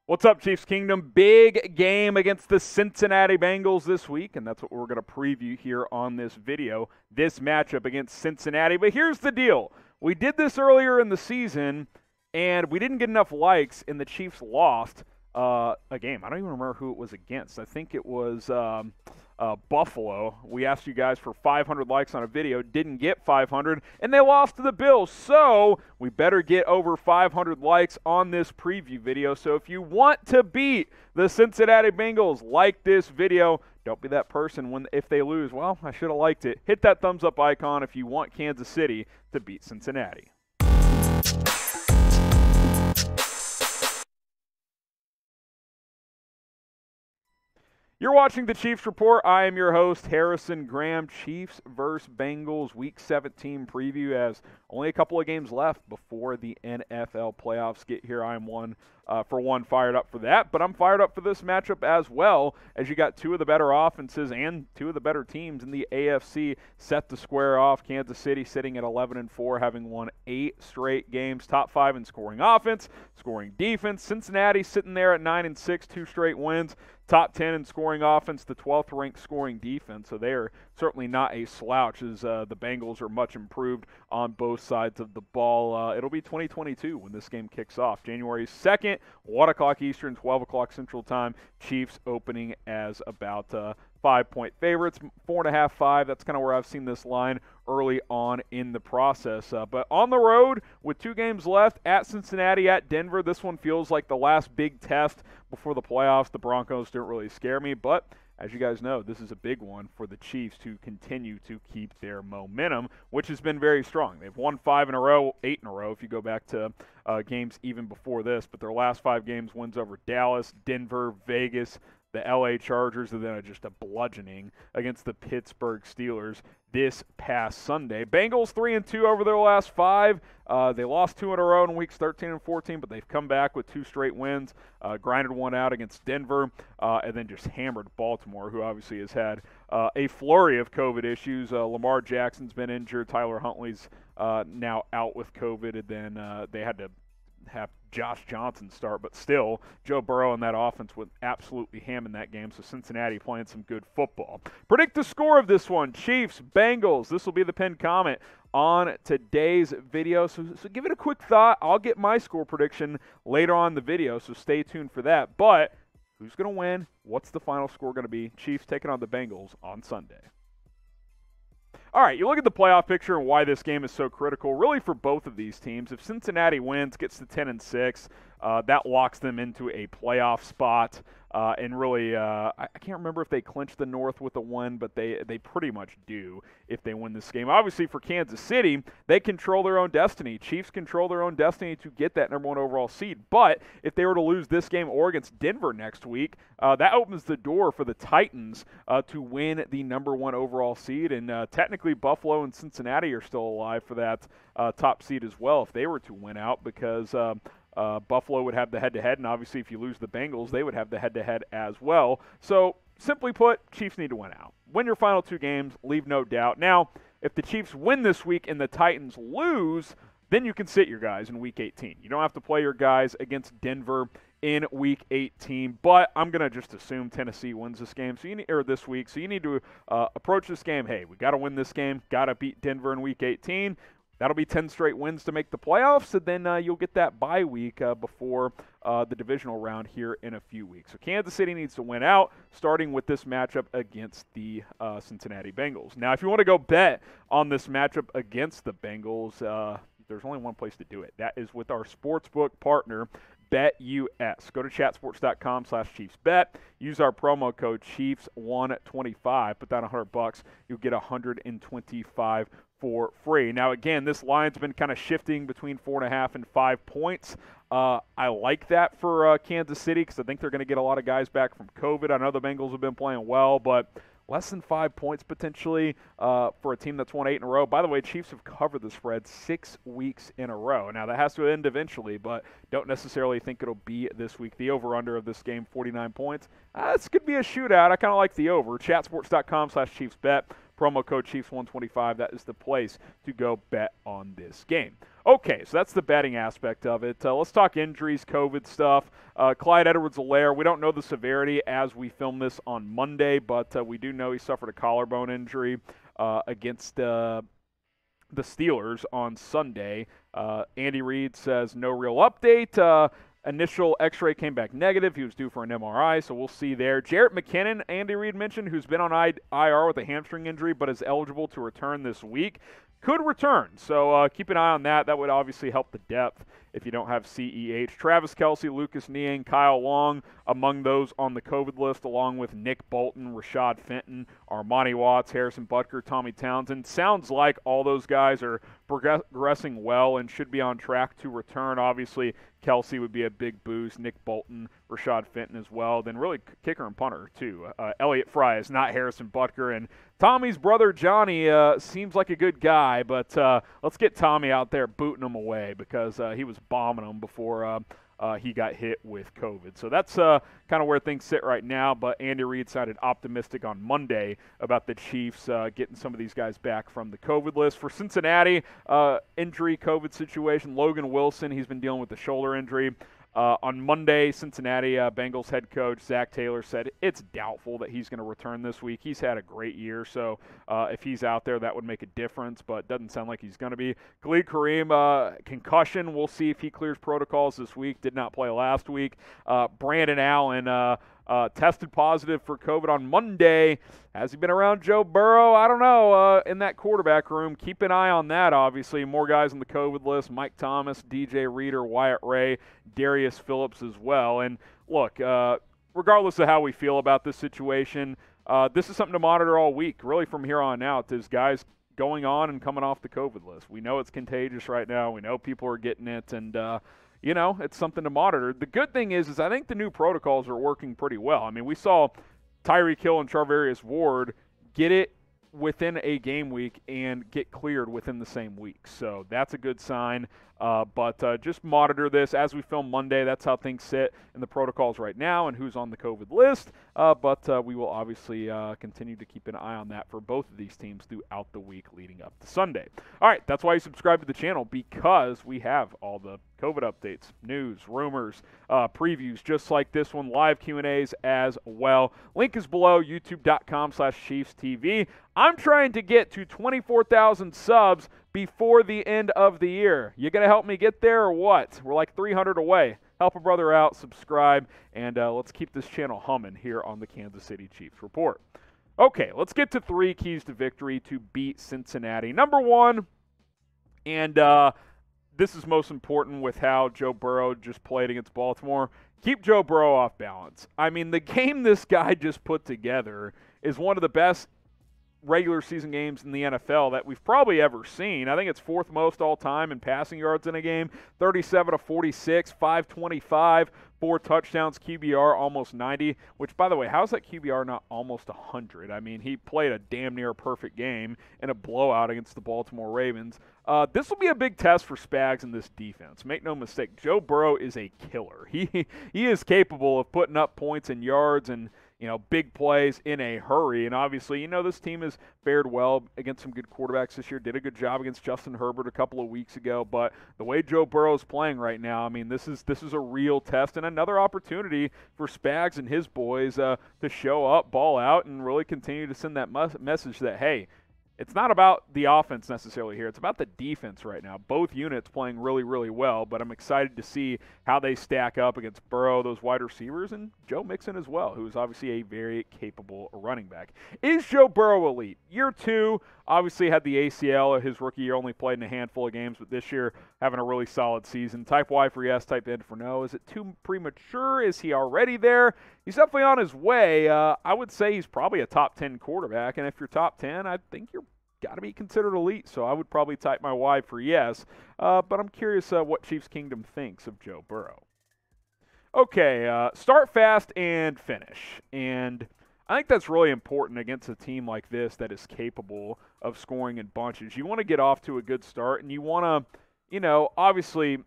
What's up, Chiefs Kingdom? Big game against the Cincinnati Bengals this week, and that's what we're going to preview here on this video, this matchup against Cincinnati. But here's the deal. We did this earlier in the season, and we didn't get enough likes, and the Chiefs lost a game. I don't even remember who it was against. I think it was Buffalo. We asked you guys for 500 likes on a video, didn't get 500, and they lost to the Bills. So we better get over 500 likes on this preview video. So if you want to beat the Cincinnati Bengals, like this video. Don't be that person if they lose, well, I should have liked it. Hit that thumbs up icon if you want Kansas City to beat Cincinnati. You're watching the Chiefs Report. I am your host, Harrison Graham. Chiefs versus Bengals Week 17 preview, as only a couple of games left before the NFL playoffs get here. I am fired up for that, but I'm fired up for this matchup as well, as you got two of the better offenses and two of the better teams in the AFC set to square off. Kansas City sitting at 11-4, having won 8 straight games, top 5 in scoring offense, scoring defense. Cincinnati sitting there at 9-6, 2 straight wins. Top 10 in scoring offense, the 12th ranked scoring defense. So they are certainly not a slouch, as the Bengals are much improved on both sides of the ball. It'll be 2022 when this game kicks off. January 2nd, 1 o'clock Eastern, 12 o'clock Central Time. Chiefs opening as about 5-point favorites, 4.5, 5. That's kind of where I've seen this line early on in the process. But on the road with 2 games left, at Cincinnati, at Denver, this one feels like the last big test before the playoffs. The Broncos don't really scare me, but as you guys know, this is a big one for the Chiefs to continue to keep their momentum, which has been very strong. They've won 5 in a row, 8 in a row if you go back to games even before this, but their last 5 games, wins over Dallas, Denver, Vegas, the LA Chargers, and then just a bludgeoning against the Pittsburgh Steelers this past Sunday. Bengals 3-2 over their last 5. They lost 2 in a row in weeks 13 and 14, but they've come back with 2 straight wins, grinded one out against Denver, and then just hammered Baltimore, who obviously has had a flurry of COVID issues. Lamar Jackson's been injured. Tyler Huntley's now out with COVID, and then they had to have Josh Johnson start, but still, Joe Burrow and that offense went absolutely ham in that game, so Cincinnati playing some good football. Predict the score of this one, Chiefs, Bengals. This will be the pinned comment on today's video, so give it a quick thought. I'll get my score prediction later on in the video, so stay tuned for that. But who's going to win? What's the final score going to be? Chiefs taking on the Bengals on Sunday. All right, you look at the playoff picture and why this game is so critical, really for both of these teams. If Cincinnati wins, gets to 10-6, that locks them into a playoff spot. And really, I can't remember if they clinch the North with a win, but they pretty much do if they win this game. Obviously, for Kansas City, they control their own destiny. Chiefs control their own destiny to get that number 1 overall seed. But if they were to lose this game or against Denver next week, that opens the door for the Titans to win the number 1 overall seed. And technically, Buffalo and Cincinnati are still alive for that top seed as well if they were to win out, because Buffalo would have the head-to-head, and obviously if you lose the Bengals, they would have the head-to-head as well. So, simply put, Chiefs need to win out. Win your final 2 games, leave no doubt. Now, if the Chiefs win this week and the Titans lose, then you can sit your guys in Week 18. You don't have to play your guys against Denver in Week 18, but I'm going to just assume Tennessee wins this game, this week. So you need to approach this game, hey, we got to win this game, got to beat Denver in Week 18. That'll be 10 straight wins to make the playoffs, and then you'll get that bye week before the divisional round here in a few weeks. So Kansas City needs to win out, starting with this matchup against the Cincinnati Bengals. Now, if you want to go bet on this matchup against the Bengals, there's only one place to do it. That is with our sportsbook partner, BetUS. Go to chatsports.com/ChiefsBet. Use our promo code Chiefs125. Put down $100. You'll get $125 for free. Now, again, this line's been kind of shifting between 4.5 and 5 points. I like that for Kansas City because I think they're going to get a lot of guys back from COVID. I know the Bengals have been playing well, but less than 5 points potentially for a team that's won 8 in a row. By the way, Chiefs have covered the spread 6 weeks in a row. Now, that has to end eventually, but don't necessarily think it'll be this week. The over-under of this game, 49 points. This could be a shootout. I kind of like the over. Chatsports.com/ChiefsBet. Promo code Chiefs125. That is the place to go bet on this game. Okay, so that's the betting aspect of it. Let's talk injuries, COVID stuff. Clyde Edwards-Helaire, we don't know the severity as we film this on Monday, but we do know he suffered a collarbone injury against the Steelers on Sunday. Andy Reid says no real update. Initial x-ray came back negative. He was due for an MRI, so we'll see there. Jarrett McKinnon, Andy Reid mentioned, who's been on IR with a hamstring injury but is eligible to return this week, could return. So keep an eye on that. That would obviously help the depth if you don't have CEH. Travis Kelce, Lucas Niang, Kyle Long among those on the COVID list, along with Nick Bolton, Rashad Fenton, Armani Watts, Harrison Butker, Tommy Townsend. Sounds like all those guys are progressing well and should be on track to return. Obviously, Kelce would be a big boost. Nick Bolton, Rashad Fenton as well. Then really kicker and punter, too. Elliott Fry is not Harrison Butker. And Tommy's brother, Johnny, seems like a good guy. But let's get Tommy out there booting him away because he was bombing them before he got hit with COVID. So that's kind of where things sit right now. But Andy Reid sounded optimistic on Monday about the Chiefs getting some of these guys back from the COVID list. For Cincinnati, injury COVID situation, Logan Wilson, he's been dealing with the shoulder injury. On Monday, Cincinnati Bengals head coach Zach Taylor said it's doubtful that he's going to return this week. He's had a great year, so if he's out there, that would make a difference, but doesn't sound like he's going to be. Khalid Kareem, concussion. We'll see if he clears protocols this week. Did not play last week. Brandon Allen tested positive for COVID on Monday. Has he been around Joe Burrow? I don't know. In that quarterback room, keep an eye on that, obviously. More guys on the COVID list. Mike Thomas, DJ Reader, Wyatt Ray, Darius Phillips as well. And look, regardless of how we feel about this situation, this is something to monitor all week, really from here on out. There's guys going on and coming off the COVID list. We know it's contagious right now. We know people are getting it, and it's something to monitor. The good thing is I think the new protocols are working pretty well. I mean, we saw Tyreek Hill and Charvarius Ward get it within a game week and get cleared within the same week. So that's a good sign. But just monitor this as we film Monday. That's how things sit in the protocols right now and who's on the COVID list. But we will obviously continue to keep an eye on that for both of these teams throughout the week leading up to Sunday. All right, that's why you subscribe to the channel, because we have all the COVID updates, news, rumors, previews, just like this one, live Q&As as well. Link is below, youtube.com/ChiefsTV. I'm trying to get to 24,000 subs before the end of the year. You going to help me get there or what? We're like 300 away. Help a brother out, subscribe, and let's keep this channel humming here on the Kansas City Chiefs Report. Okay, let's get to 3 keys to victory to beat Cincinnati. Number 1, and this is most important with how Joe Burrow just played against Baltimore, keep Joe Burrow off balance. I mean, the game this guy just put together is one of the best regular season games in the NFL that we've probably ever seen. I think it's 4th most all time in passing yards in a game, 37 of 46, 525, 4 touchdowns, QBR almost 90, which, by the way, how's that QBR not almost 100? I mean, he played a damn near perfect game in a blowout against the Baltimore Ravens. This will be a big test for Spags in this defense. Make no mistake, Joe Burrow is a killer. He is capable of putting up points and yards and big plays in a hurry. And obviously, this team has fared well against some good quarterbacks this year. Did a good job against Justin Herbert a couple of weeks ago. But the way Joe Burrow is playing right now, I mean, this is a real test and another opportunity for Spags and his boys to show up, ball out, and really continue to send that message that, hey, it's not about the offense necessarily here. It's about the defense right now. Both units playing really, really well, but I'm excited to see how they stack up against Burrow, those wide receivers, and Joe Mixon as well, who is obviously a very capable running back. Is Joe Burrow elite? Year 2, obviously had the ACL. His rookie year only played in a handful of games, but this year having a really solid season. Type Y for yes, type N for no. Is it too premature? Is he already there? He's definitely on his way. I would say he's probably a top 10 quarterback, and if you're top 10, I think you're got to be considered elite, so I would probably type my Y for yes, but I'm curious what Chiefs Kingdom thinks of Joe Burrow. Okay, start fast and finish, and I think that's really important against a team like this that is capable of scoring in bunches. You want to get off to a good start, and you want to, obviously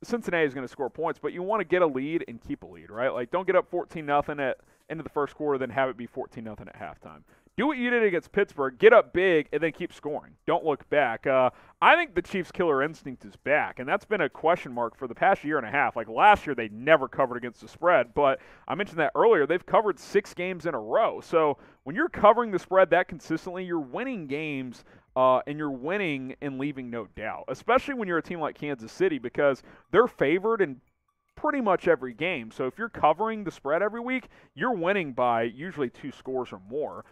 Cincinnati is going to score points, but you want to get a lead and keep a lead, right? Like, don't get up 14-0 at end of the first quarter, then have it be 14-0 at halftime. do what you did against Pittsburgh, get up big, and then keep scoring. Don't look back. I think the Chiefs' killer instinct is back, and that's been a question mark for the past year and a half. Like last year, they never covered against the spread, but I mentioned that earlier. They've covered 6 games in a row. So when you're covering the spread that consistently, you're winning games, and you're winning and leaving no doubt, especially when you're a team like Kansas City because they're favored in pretty much every game. So if you're covering the spread every week, you're winning by usually 2 scores or more.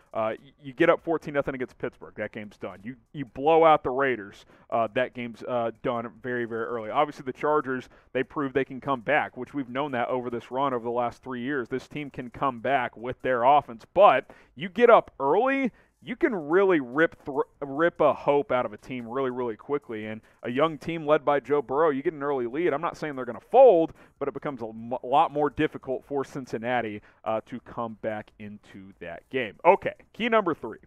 You get up 14-0 against Pittsburgh, that game's done. You blow out the Raiders, that game's done very, very early. Obviously the Chargers, they prove they can come back, which we've known that over this run over the last 3 years. This team can come back with their offense, but you get up early, you can really rip a hope out of a team really, really quickly. And a young team led by Joe Burrow, you get an early lead. I'm not saying they're going to fold, but it becomes a lot more difficult for Cincinnati to come back into that game. Okay, key number 3.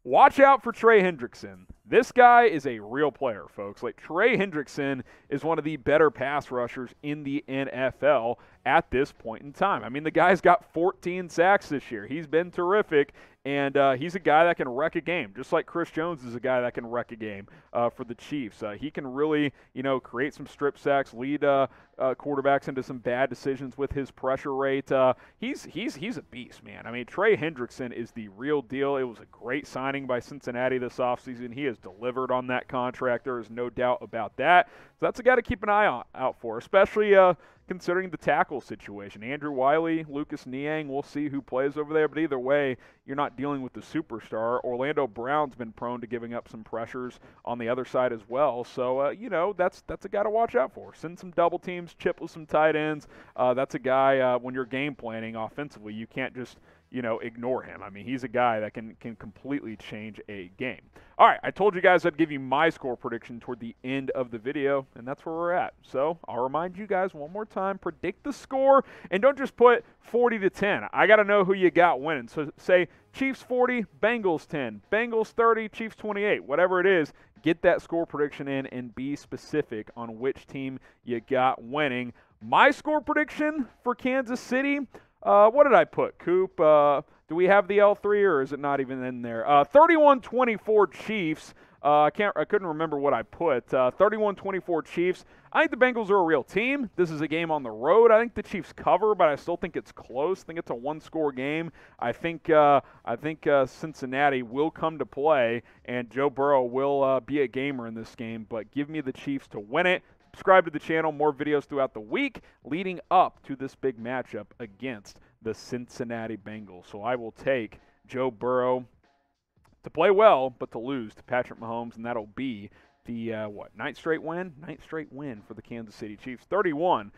Watch out for Trey Hendrickson. This guy is a real player, folks. Like, Trey Hendrickson is one of the better pass rushers in the NFL at this point in time. I mean, the guy's got 14 sacks this year. He's been terrific, and he's a guy that can wreck a game, just like Chris Jones is a guy that can wreck a game for the Chiefs. He can really, create some strip sacks, lead quarterbacks into some bad decisions with his pressure rate. He's a beast, man. I mean, Trey Hendrickson is the real deal. It was a great signing by Cincinnati this offseason. He has delivered on that contract. There is no doubt about that. So that's a guy to keep an eye out for, especially considering the tackle situation. Andrew Wiley, Lucas Niang, we'll see who plays over there. But either way, you're not dealing with the superstar. Orlando Brown's been prone to giving up some pressures on the other side as well. So, that's a guy to watch out for. Send some double teams, chip with some tight ends. That's a guy, when you're game planning offensively, you can't just ignore him. I mean, he's a guy that can completely change a game. All right, I told you guys I'd give you my score prediction toward the end of the video, and that's where we're at. So I'll remind you guys one more time, predict the score, and don't just put 40-10. I got to know who you got winning. So say Chiefs 40, Bengals 10, Bengals 30, Chiefs 28, whatever it is. Get that score prediction in and be specific on which team you got winning. My score prediction for Kansas City, what did I put, Coop? Do we have the L3 or is it not even in there? 31-24 Chiefs. I couldn't remember what I put. 31-24 Chiefs. I think the Bengals are a real team. This is a game on the road. I think the Chiefs cover, but I still think it's close. I think it's a one-score game. I think Cincinnati will come to play, and Joe Burrow will be a gamer in this game. But give me the Chiefs to win it. Subscribe to the channel. More videos throughout the week leading up to this big matchup against the Cincinnati Bengals. So I will take Joe Burrow to play well, but to lose to Patrick Mahomes, and that'll be the, ninth straight win? Ninth straight win for the Kansas City Chiefs, 31-24.